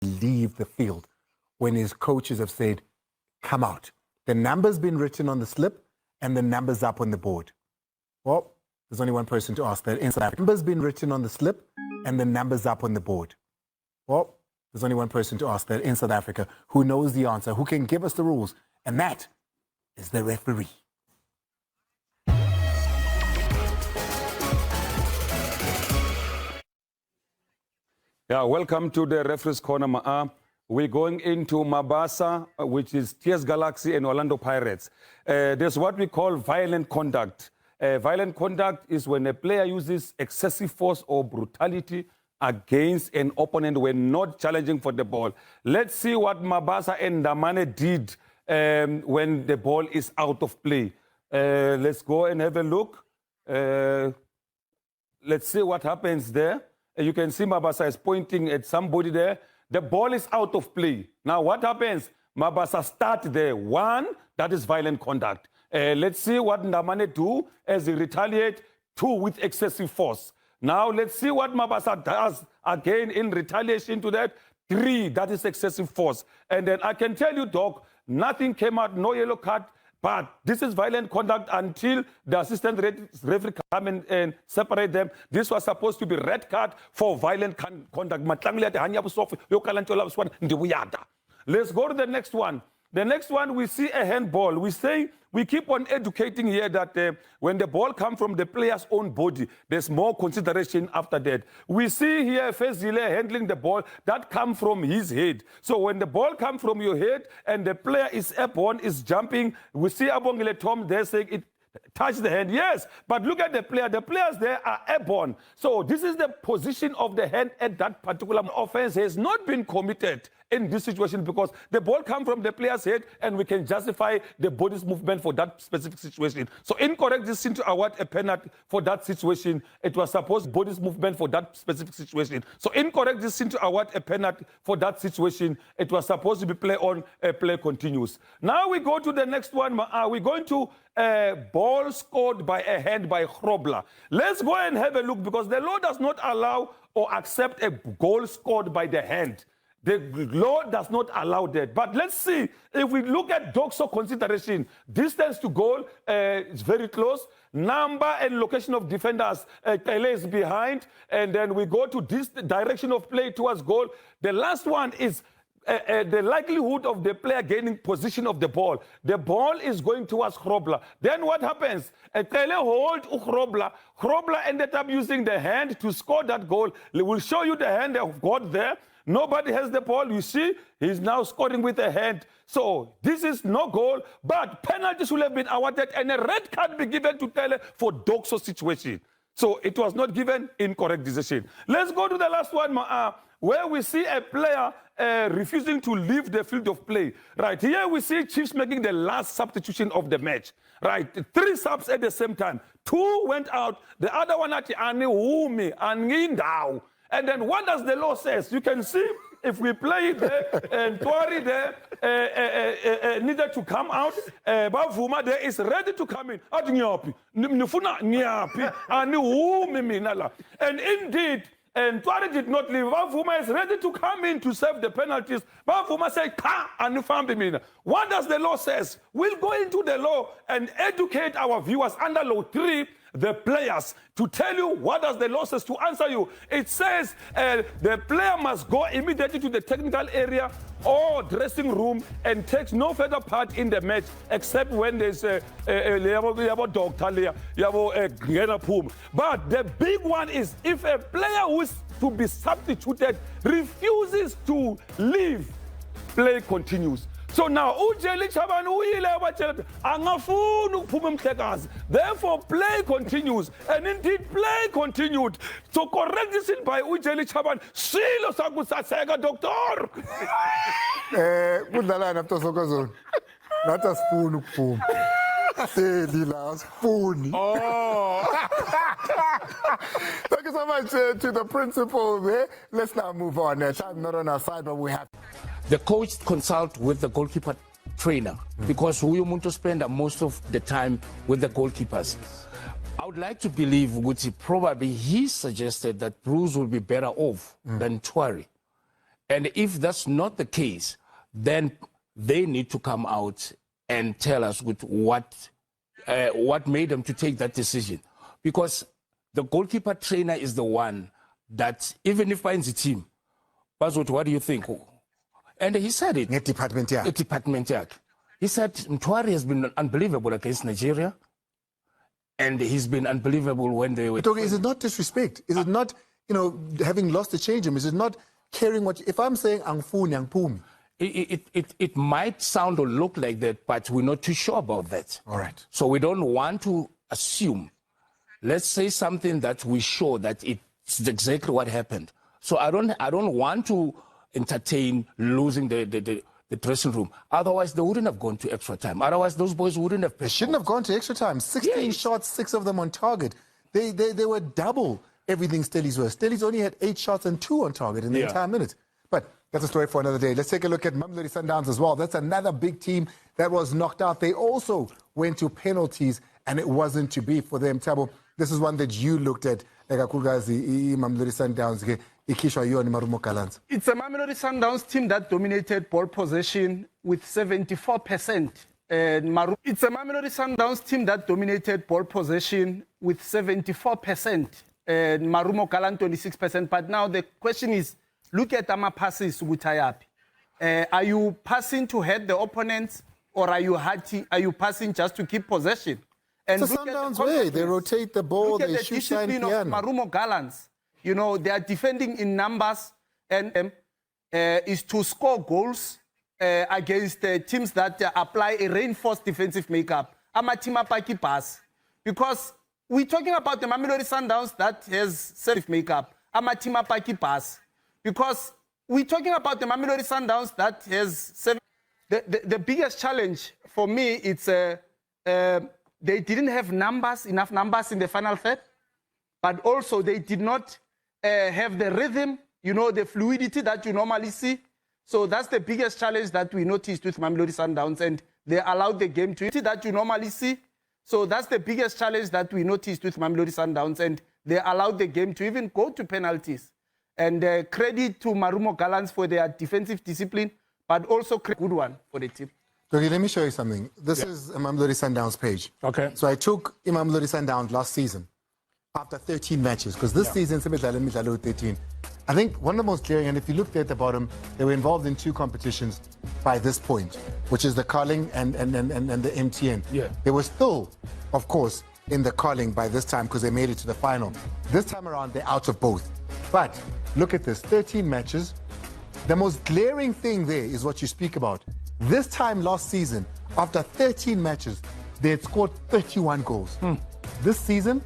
leave the field when his coaches have said, come out. The number's been written on the slip and the number's up on the board. Well, there's only one person to ask that in South Africa. The number's been written on the slip and the number's up on the board. Well, there's only one person to ask that in South Africa who knows the answer, who can give us the rules, and that is the referee. Yeah, welcome to the Referee's Corner. We're going into Mabasa, which is TS Galaxy and Orlando Pirates. There's what we call violent conduct. Violent conduct is when a player uses excessive force or brutality against an opponent when not challenging for the ball. Let's see what Mabasa and Damane did when the ball is out of play. Let's go and have a look. Let's see what happens there. You can see Mabasa is pointing at somebody there. The ball is out of play. Now what happens? Mabasa start there. One, that is violent conduct. Let's see what Ndamane do as he retaliate. Two, with excessive force. Now let's see what Mabasa does again in retaliation to that. Three, that is excessive force. And then I can tell you, Doc, nothing came out, no yellow card. But this is violent conduct until the assistant referee come and separate them. This was supposed to be red card for violent conduct. Let's go to the next one. The next one, we see a handball. We keep on educating here that when the ball comes from the player's own body, there's more consideration after that. We see here Fezile handling the ball that comes from his head. So when the ball comes from your head and the player is airborne, is jumping, we see Abongile Tom there saying it touched the hand. Yes, but look at the player. The players there are airborne. So this is the position of the hand at that particular offense has not been committed in this situation because the ball comes from the player's head and we can justify the body's movement for that specific situation. So incorrect decision to award a penalty for that situation. It was supposed body's movement for that specific situation. So incorrect decision to award a penalty for that situation. It was supposed to be play on, play continues. Now we go to the next one. We're going to ball scored by a hand by Grobler. Let's go and have a look because the law does not allow or accept a goal scored by the hand. The law does not allow that. But let's see, if we look at Doxo consideration, distance to goal is very close. Number and location of defenders, Tele is behind. And then we go to this direction of play towards goal. The last one is the likelihood of the player gaining position of the ball. The ball is going towards Grobler. Then what happens? Tele hold Grobler. Grobler ended up using the hand to score that goal. We'll show you the hand of God there. Nobody has the ball. You see, he's now scoring with a hand. So this is no goal, but penalties will have been awarded and a red card be given to Tele for Doxo situation. So it was not given, incorrect decision. Let's go to the last one, where we see a player refusing to leave the field of play. Right here we see Chiefs making the last substitution of the match. Right, 3 subs at the same time. 2 went out. The other one at Aniwumi and Ngindao. And then what does the law say? You can see if we play it there, and Twari there needed to come out, Bavuma there is ready to come in. And indeed, and Twari did not leave. Bavuma is ready to come in to serve the penalties. Bavuma said, what does the law say? We'll go into the law and educate our viewers under Law 3, the players, to tell you what does the law says to answer you. It says the player must go immediately to the technical area or dressing room and takes no further part in the match except when there's a doctor. But the big one is if a player who is to be substituted refuses to leave, play continues. So now, therefore play continues, and indeed play continued. So correct this by Ujeli Chaban. Silo Sagusasega, doctor. Good line after Sokazon. Not a spoon, boom. Say the last spoon. Oh. Thank you so much to the principal there. Let's now move on. Time not on our side, but we have. The coach consult with the goalkeeper trainer because we want to spend most of the time with the goalkeepers. I would like to believe Guti probably he suggested that Bruce will be better off than Twari. And if that's not the case, then they need to come out and tell us what made them to take that decision. Because the goalkeeper trainer is the one that, even if finds a team, what do you think? And he said it. Department, yeah. He said Mtwari has been unbelievable against Nigeria, and he's been unbelievable when they were... But okay, is it not disrespect? Is it not, having lost the change room? Is it not caring what... If I'm saying Angfuni, Angpumi... It might sound or look like that, but we're not too sure about that. All right. So we don't want to assume. Let's say something that we're sure that it's exactly what happened. So I don't want to entertain losing the dressing room. Otherwise, they wouldn't have gone to extra time. Otherwise, those boys wouldn't have... They shouldn't have gone to extra time. 16 shots, 6 of them on target. They were double everything Stellies were. Stellies only had 8 shots and 2 on target in the entire minute. But that's a story for another day. Let's take a look at Mamelodi Sundowns as well. That's another big team that was knocked out. They also went to penalties, and it wasn't to be for them. Thabo, this is one that you looked at. Mamelodi Sundowns. It's a Mamelodi Sundowns team that dominated ball possession with 74%. It's a Mamelodi Sundowns team that dominated ball possession with 74%. Marumo Galan 26%. But now the question is, look at Ama passes Gutayapi. Are you passing to head the opponents, or are you passing just to keep possession? And it's a Sundowns way. They rotate the ball, look they at the shoot discipline of Marumo Gallants. They are defending in numbers, and is to score goals against teams that apply a reinforced defensive makeup. Amatima Paki pass. Because we're talking about the Mamelodi Sundowns that has self makeup. Amatima Paki pass. Because we're talking about the Mamelodi Sundowns that has the biggest challenge for me, it's they didn't have enough numbers in the final third, but also they did not have the rhythm, the fluidity that you normally see. So that's the biggest challenge that we noticed with Mamelodi Sundowns, and they allowed the game to that you normally see. So that's the biggest challenge that we noticed with Mamelodi Sundowns, and they allowed the game to even go to penalties. And credit to Marumo Gallants for their defensive discipline, but also a good one for the team. Okay, let me show you something. This is a Mamelodi Sundowns page. Okay. So I took Mamelodi Sundowns last season after 13 matches, because this season, 13. I think one of the most glaring, and if you look there at the bottom, they were involved in 2 competitions by this point, which is the Carling and the MTN. Yeah. They were still, of course, in the Carling by this time because they made it to the final. This time around, they're out of both. But look at this, 13 matches. The most glaring thing there is what you speak about. This time last season, after 13 matches, they had scored 31 goals. This season,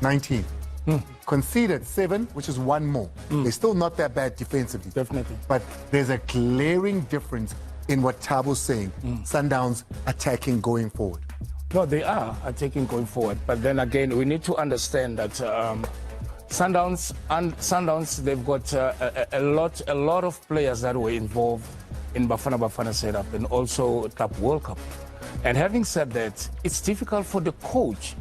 19. Conceded 7, which is 1 more. They're still not that bad defensively. Definitely. But there's a glaring difference in what Thabo's saying. Sundowns attacking going forward. No, they are attacking going forward. But then again, we need to understand that Sundowns, they've got a lot of players that were involved in Bafana setup and also Club World Cup. And having said that, it's difficult for the coach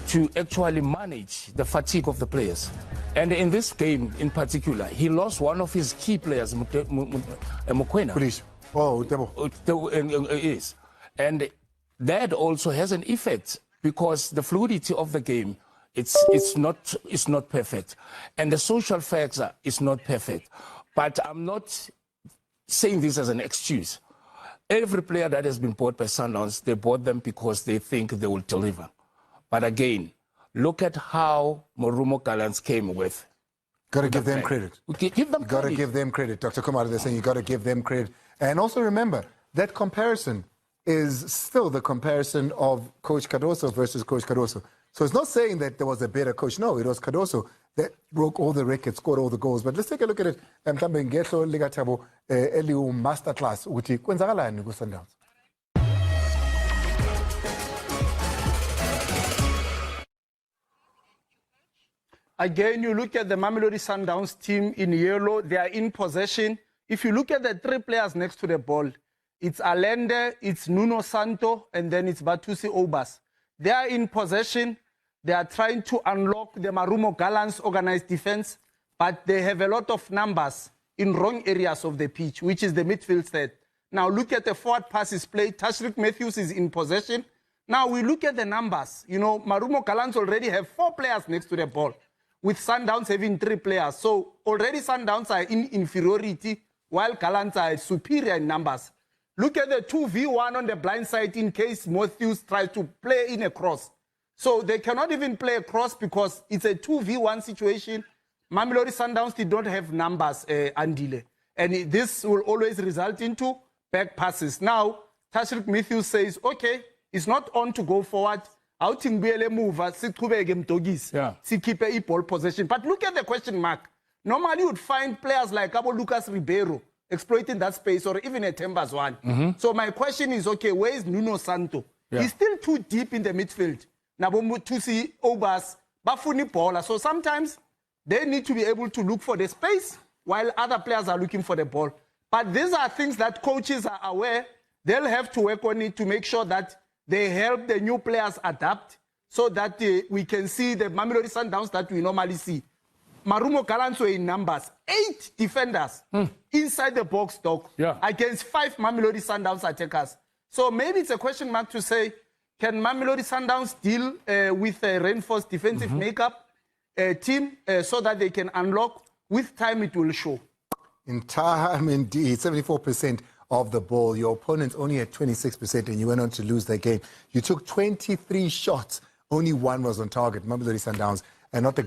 to actually manage the fatigue of the players. And in this game in particular, he lost one of his key players, Mokoena. Police. Oh, Debo. Yes. And that also has an effect because the fluidity of the game, it's not perfect. And the social factor is not perfect. But I'm not saying this as an excuse. Every player that has been bought by Sundowns, they bought them because they think they will deliver. But again, look at how Marumo Gallants came with. Got to give them credit. Give them credit. Got to give them credit. Dr. Kumar, they're saying you got to give them credit. And also remember, that comparison is still the comparison of Coach Cardoso versus Coach Cardoso. So it's not saying that there was a better coach. No, it was Cardoso that broke all the records, scored all the goals. But let's take a look at it. Mhlambe ngehlo lika Thabo eliwu masterclass ukuthi kwenzakalani ku Sundowns. Again, you look at the Mamelodi Sundowns team in yellow, they are in possession. If you look at the 3 players next to the ball, it's Allende, it's Nuno Santo, and then it's Batusi Obas. They are in possession. They are trying to unlock the Marumo Gallants organized defense. but they have a lot of numbers in wrong areas of the pitch, which is the midfield third. Now look at the forward passes played. Tashreeq Matthews is in possession. Now we look at the numbers. You know, Marumo Gallants already have 4 players next to the ball, with Sundowns having 3 players. So already Sundowns are in inferiority, while Gallants are superior in numbers. Look at the 2v1 on the blind side in case Matthews tries to play in a cross. So they cannot even play a cross because it's a 2v1 situation. Mamelodi Sundowns did not have numbers, Andile. And this will always result into back passes. Now, Tashreeq Matthews says, okay, it's not on to go forward. Out in BLA move, keep a ball possession. But look at the question mark. Normally, you would find players like Cabo Lucas Ribeiro exploiting that space, or even a Tembas one. So my question is, okay, where is Nuno Santo? He's still too deep in the midfield. Nabomu Tusi, Obas, Bafuni Paula. So sometimes they need to be able to look for the space while other players are looking for the ball. But these are things that coaches are aware. They'll have to work on it to make sure that they help the new players adapt so that we can see the Mamelodi Sundowns that we normally see. Marumo Gallants were in numbers. 8 defenders inside the box, Doc, against 5 Mamelodi Sundowns attackers. So maybe it's a question mark to say, can Mamelodi Sundowns deal with a reinforced defensive makeup team so that they can unlock? With time, it will show. In time, indeed, 74% of the ball. Your opponents only had 26%, and you went on to lose that game. You took 23 shots. Only 1 was on target. Mamelodi Sundowns, and not the